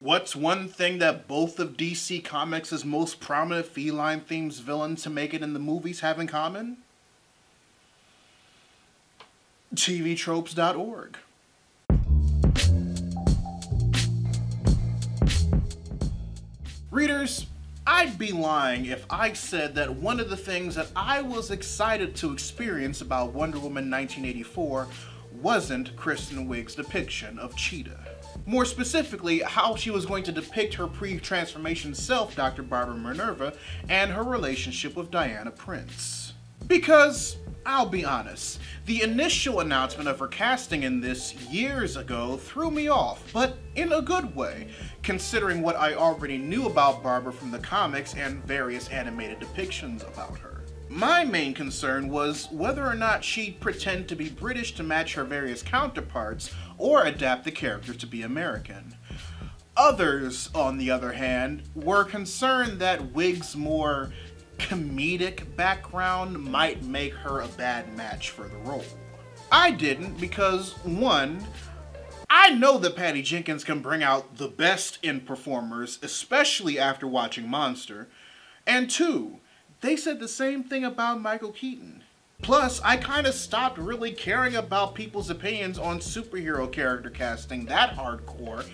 What's one thing that both of DC Comics' most prominent feline themes villains to make it in the movies have in common? TVTropes.org. Readers, I'd be lying if I said that one of the things that I was excited to experience about Wonder Woman 1984 wasn't Kristen Wiig's depiction of Cheetah. More specifically, how she was going to depict her pre-transformation self, Dr. Barbara Minerva, and her relationship with Diana Prince. Because, I'll be honest, the initial announcement of her casting in this years ago threw me off, but in a good way, considering what I already knew about Barbara from the comics and various animated depictions about her. My main concern was whether or not she'd pretend to be British to match her various counterparts, or adapt the character to be American. Others, on the other hand, were concerned that Wiig's more comedic background might make her a bad match for the role. I didn't because, one, I know that Patty Jenkins can bring out the best in performers, especially after watching Monster, and two, they said the same thing about Michael Keaton. Plus, I kinda stopped really caring about people's opinions on superhero character casting that hardcore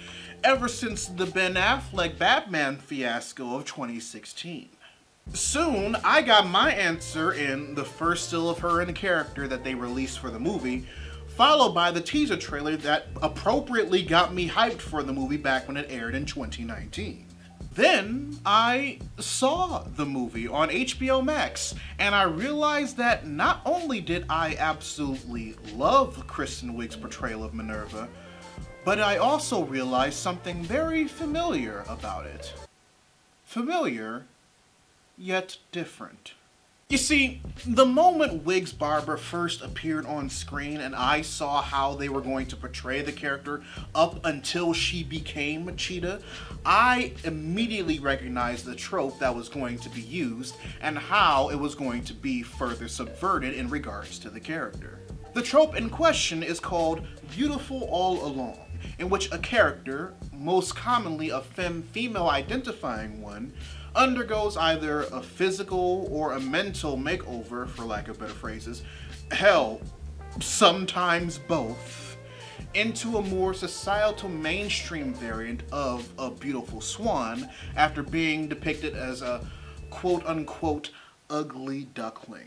ever since the Ben Affleck Batman fiasco of 2016. Soon, I got my answer in the first still of her in the character that they released for the movie, followed by the teaser trailer that appropriately got me hyped for the movie back when it aired in 2019. Then, I saw the movie on HBO Max, and I realized that not only did I absolutely love Kristen Wiig's portrayal of Minerva, but I also realized something very familiar about it. Familiar, yet different. You see, the moment Wiig's Barbara first appeared on screen and I saw how they were going to portray the character up until she became Cheetah, I immediately recognized the trope that was going to be used and how it was going to be further subverted in regards to the character. The trope in question is called Beautiful All Along, in which a character, most commonly a female identifying one, undergoes either a physical or a mental makeover, for lack of better phrases, hell, sometimes both, into a more societal mainstream variant of a beautiful swan after being depicted as a quote-unquote ugly duckling.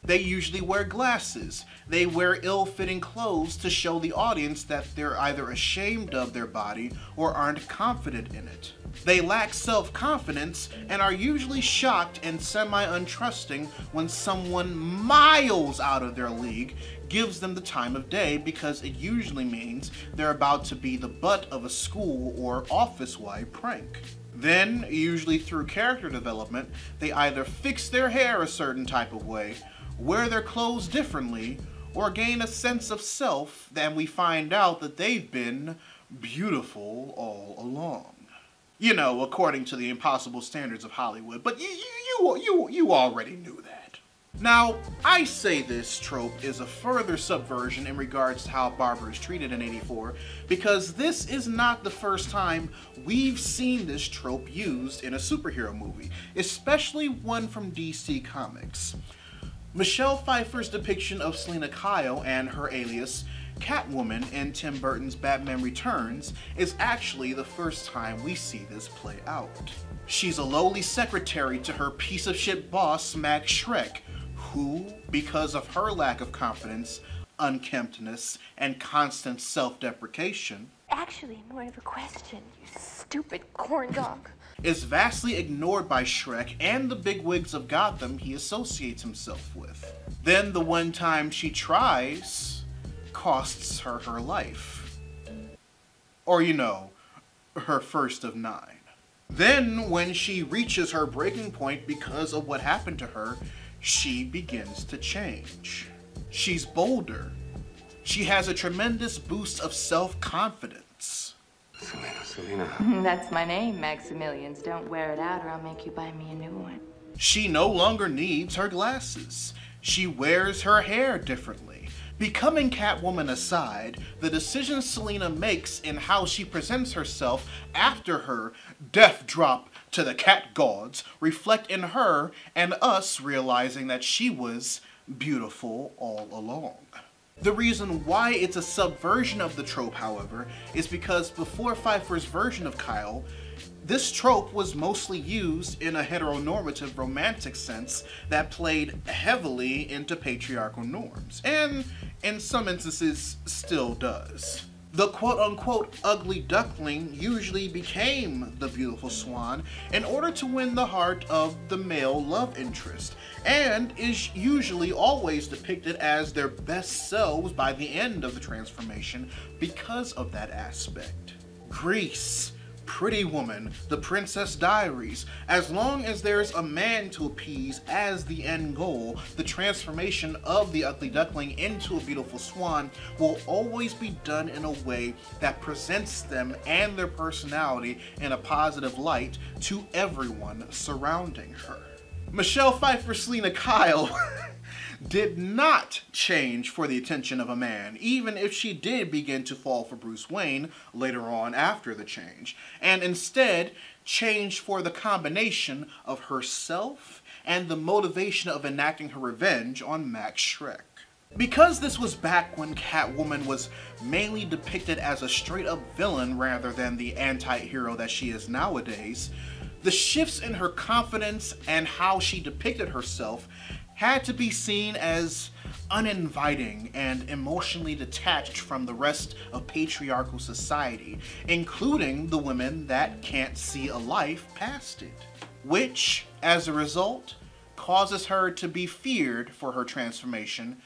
They usually wear glasses. They wear ill-fitting clothes to show the audience that they're either ashamed of their body or aren't confident in it. They lack self-confidence and are usually shocked and semi-untrusting when someone miles out of their league gives them the time of day, because it usually means they're about to be the butt of a school or office-wide prank. Then, usually through character development, they either fix their hair a certain type of way, wear their clothes differently, or gain a sense of self, and we find out that they've been beautiful all along. You know, according to the impossible standards of Hollywood, but you already knew that. Now, I say this trope is a further subversion in regards to how Barbara is treated in '84, because this is not the first time we've seen this trope used in a superhero movie, especially one from DC Comics. Michelle Pfeiffer's depiction of Selina Kyle and her alias, Catwoman, in Tim Burton's Batman Returns is actually the first time we see this play out. She's a lowly secretary to her piece of shit boss, Max Schreck, who, because of her lack of confidence, unkemptness, and constant self-deprecation, actually more of a question, you stupid corn dog, is vastly ignored by Schreck and the bigwigs of Gotham he associates himself with. Then the one time she tries costs her her life. Or, you know, her first of 9. Then, when she reaches her breaking point because of what happened to her, she begins to change. She's bolder. She has a tremendous boost of self-confidence. Selina. That's my name, Maximilians. Don't wear it out or I'll make you buy me a new one. She no longer needs her glasses. She wears her hair differently. Becoming Catwoman aside, the decisions Selina makes in how she presents herself after her death drop to the cat gods reflect in her and us realizing that she was beautiful all along. The reason why it's a subversion of the trope, however, is because before Pfeiffer's version of Kyle, this trope was mostly used in a heteronormative romantic sense that played heavily into patriarchal norms, and in some instances still does. The quote-unquote ugly duckling usually became the beautiful swan in order to win the heart of the male love interest, and is usually always depicted as their best selves by the end of the transformation because of that aspect. Grease, Pretty Woman, The Princess Diaries, as long as there's a man to appease as the end goal, the transformation of the ugly duckling into a beautiful swan will always be done in a way that presents them and their personality in a positive light to everyone surrounding her. Michelle Pfeiffer Selina Kyle did not change for the attention of a man, even if she did begin to fall for Bruce Wayne later on after the change, and instead changed for the combination of herself and the motivation of enacting her revenge on Max Schreck. Because this was back when Catwoman was mainly depicted as a straight-up villain rather than the anti-hero that she is nowadays, the shifts in her confidence and how she depicted herself had to be seen as uninviting and emotionally detached from the rest of patriarchal society, including the women that can't see a life past it, which, as a result, causes her to be feared for her transformation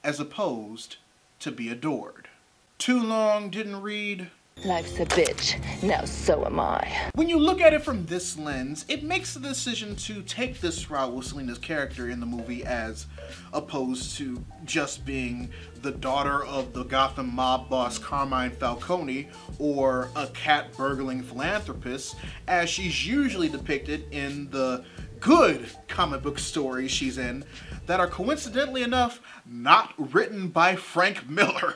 as opposed to be adored. Too long didn't read. Life's a bitch, now so am I. When you look at it from this lens, it makes the decision to take this route with Selina's character in the movie as opposed to just being the daughter of the Gotham mob boss Carmine Falcone or a cat burgling philanthropist, as she's usually depicted in the good comic book stories she's in that are coincidentally enough not written by Frank Miller,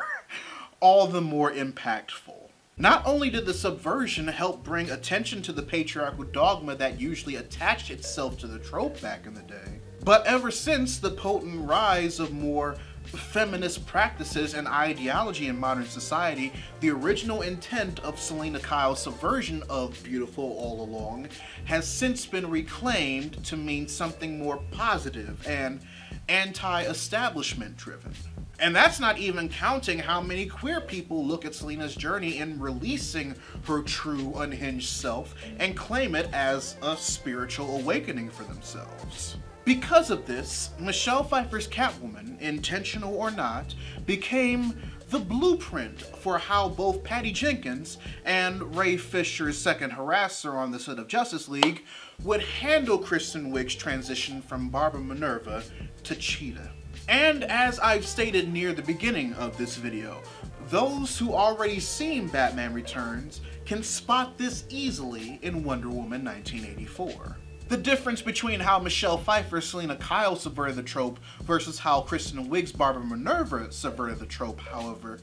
all the more impactful. Not only did the subversion help bring attention to the patriarchal dogma that usually attached itself to the trope back in the day, but ever since the potent rise of more feminist practices and ideology in modern society, the original intent of Selina Kyle's subversion of beautiful all along has since been reclaimed to mean something more positive and anti-establishment driven. And that's not even counting how many queer people look at Selina's journey in releasing her true unhinged self and claim it as a spiritual awakening for themselves. Because of this, Michelle Pfeiffer's Catwoman, intentional or not, became the blueprint for how both Patty Jenkins and Ray Fisher's second harasser on the set of Justice League would handle Kristen Wiig's transition from Barbara Minerva to Cheetah. And as I've stated near the beginning of this video, those who already seen Batman Returns can spot this easily in Wonder Woman 1984. The difference between how Michelle Pfeiffer's Selina Kyle subverted the trope versus how Kristen Wiig's Barbara Minerva subverted the trope, however,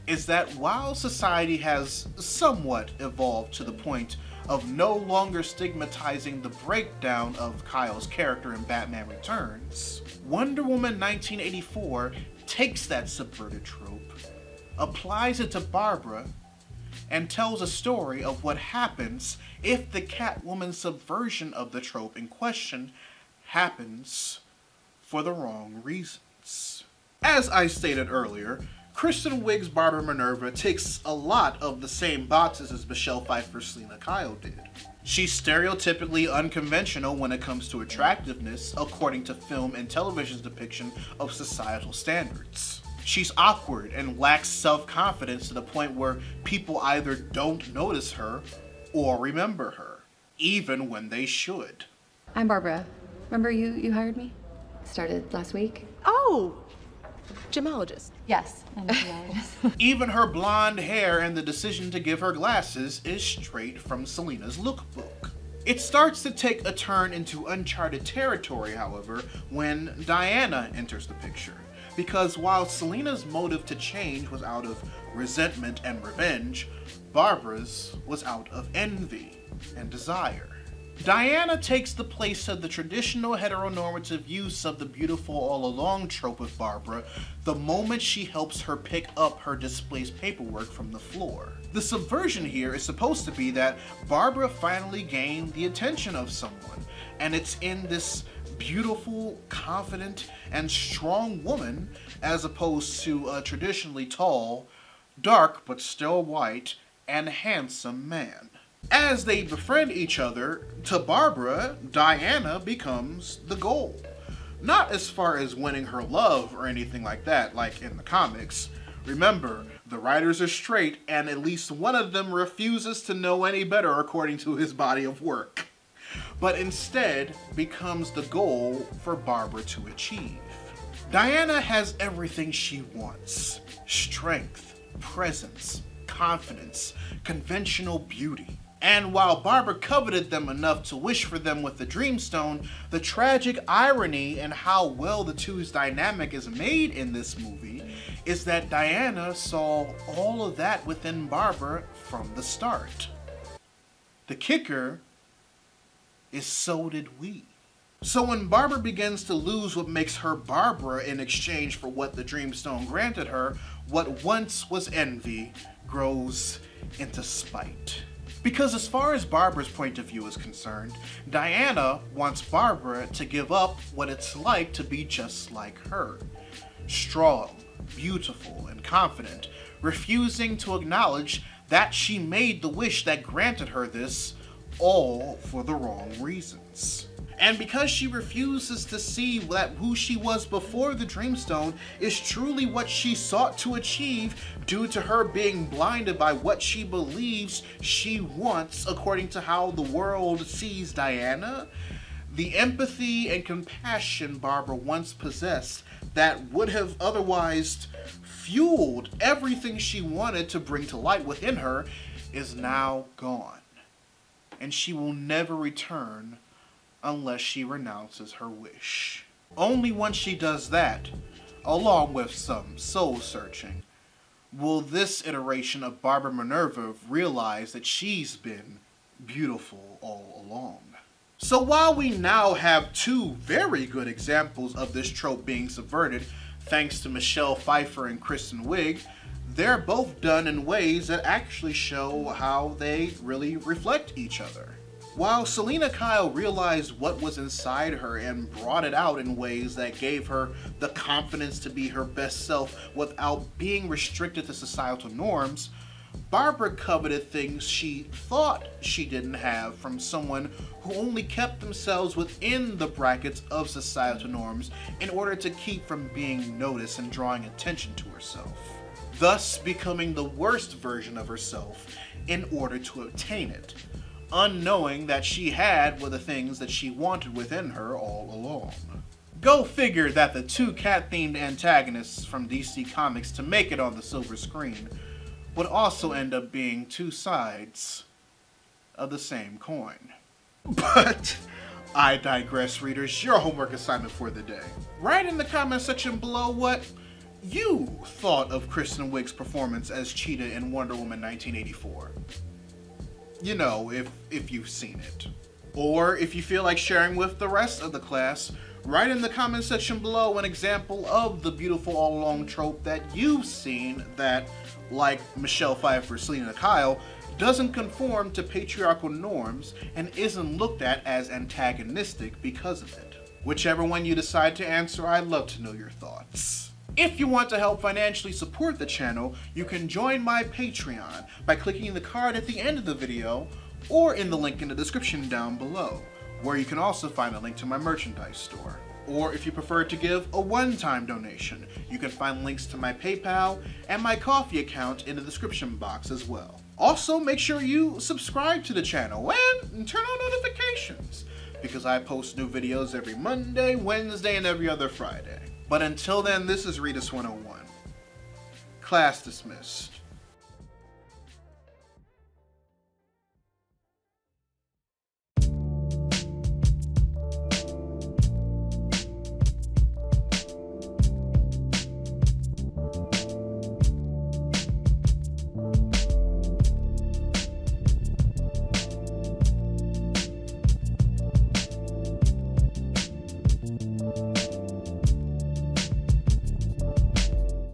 is that while society has somewhat evolved to the point of no longer stigmatizing the breakdown of Kyle's character in Batman Returns, Wonder Woman 1984 takes that subverted trope, applies it to Barbara, and tells a story of what happens if the Catwoman subversion of the trope in question happens for the wrong reasons. As I stated earlier, Kristen Wiig's Barbara Minerva ticks a lot of the same boxes as Michelle Pfeiffer's Selina Kyle did. She's stereotypically unconventional when it comes to attractiveness, according to film and television's depiction of societal standards. She's awkward and lacks self-confidence to the point where people either don't notice her or remember her, even when they should. I'm Barbara. Remember you hired me? Started last week. Oh! Gemologist. Yes, I'm a geologist. Even her blonde hair and the decision to give her glasses is straight from Selina's lookbook. It starts to take a turn into uncharted territory, however, when Diana enters the picture. because while Selena's motive to change was out of resentment and revenge, Barbara's was out of envy and desire. Diana takes the place of the traditional heteronormative use of the beautiful all along trope of Barbara the moment she helps her pick up her displaced paperwork from the floor. The subversion here is supposed to be that Barbara finally gained the attention of someone, and it's in this beautiful, confident, and strong woman as opposed to a traditionally tall, dark but still white, and handsome man. As they befriend each other, to Barbara, Diana becomes the goal. Not as far as winning her love or anything like that, like in the comics. Remember, the writers are straight, and at least one of them refuses to know any better according to his body of work. But instead becomes the goal for Barbara to achieve. Diana has everything she wants: strength, presence, confidence, conventional beauty. And while Barbara coveted them enough to wish for them with the Dreamstone, the tragic irony in how well the two's dynamic is made in this movie is that Diana saw all of that within Barbara from the start. The kicker is so did we. So when Barbara begins to lose what makes her Barbara in exchange for what the Dreamstone granted her, what once was envy grows into spite. Because as far as Barbara's point of view is concerned, Diana wants Barbara to give up what it's like to be just like her. Strong, beautiful, and confident, refusing to acknowledge that she made the wish that granted her this, all for the wrong reasons. And because she refuses to see that who she was before the Dreamstone is truly what she sought to achieve due to her being blinded by what she believes she wants according to how the world sees Diana, the empathy and compassion Barbara once possessed that would have otherwise fueled everything she wanted to bring to light within her is now gone. And she will never return unless she renounces her wish. Only once she does that, along with some soul searching, will this iteration of Barbara Minerva realize that she's been beautiful all along. So while we now have two very good examples of this trope being subverted, thanks to Michelle Pfeiffer and Kristen Wiig, they're both done in ways that actually show how they really reflect each other. While Selena Kyle realized what was inside her and brought it out in ways that gave her the confidence to be her best self without being restricted to societal norms, Barbara coveted things she thought she didn't have from someone who only kept themselves within the brackets of societal norms in order to keep from being noticed and drawing attention to herself, thus becoming the worst version of herself in order to obtain it, unknowing that she had were the things that she wanted within her all along. Go figure that the two cat-themed antagonists from DC Comics to make it on the silver screen would also end up being two sides of the same coin. But I digress, readers. Your homework assignment for the day. Write in the comment section below what you thought of Kristen Wiig's performance as Cheetah in Wonder Woman 1984. You know, if you've seen it. Or if you feel like sharing with the rest of the class, write in the comment section below an example of the beautiful all along trope that you've seen that, like Michelle Pfeiffer, Selena Kyle, doesn't conform to patriarchal norms and isn't looked at as antagonistic because of it. Whichever one you decide to answer, I'd love to know your thoughts. If you want to help financially support the channel, you can join my Patreon by clicking the card at the end of the video or in the link in the description down below, where you can also find a link to my merchandise store. Or if you prefer to give a one-time donation, you can find links to my PayPal and my Ko-fi account in the description box as well. Also, make sure you subscribe to the channel and turn on notifications, because I post new videos every Monday, Wednesday, and every other Friday. But until then, this is Readus 101. Class dismissed.